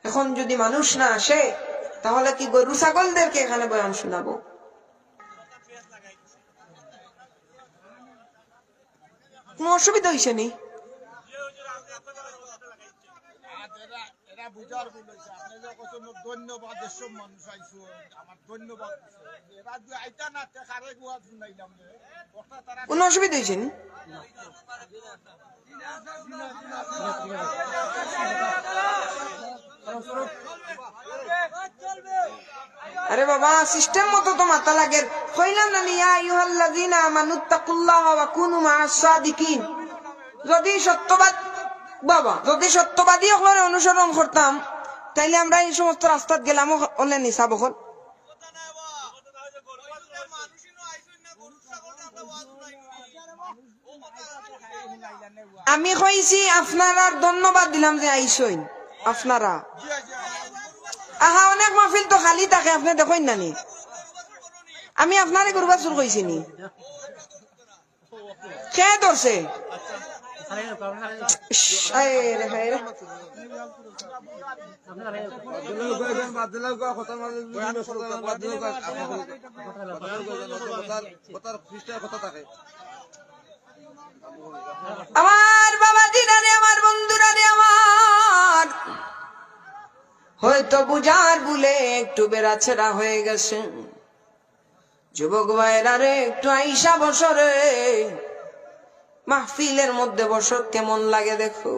এখন যদি মানুষ না আসে তাহলে কি গরু ছাগলদেরকে এখানে বয়ান শোনাবো? কোনো অসুবিধা হয়েছে নি? কোনো অসুবিধা হয়েছে নি? আরে বাবা, সিস্টেম মতো তো মাথা লাগে। কইলাম না ইয়া আইয়ুহাল্লাযীনা আমানুত্তাকুল্লাহা ওয়া কুনু মা'আস সাদিকিন। যদি সত্যবাদী হলে অনুসরণ করতাম তাইলে আমরা এই সমস্ত রাস্তাত গেলাম হলে নিসাব হল। আমি কইছি আপনারা ধন্যবাদ দিলাম যে আইসইন আপনারা। আহা, অনেক মাহফিল তো খালি থাকে, আপনি দেখেন না নি? আমি আপনারে গরু বাছুর কইছি নি? কে ধরছে? আমার বাবাজিরা রে, আমার বন্ধুরা রে, আমার হয়তো বুঝার ভুলে একটু বেড়াছেড়া হয়ে গেছে। যুবক ভাইরা রে, একটু আইসা বসরে মাহফিলের মধ্যে বসর, কেমন লাগে দেখো।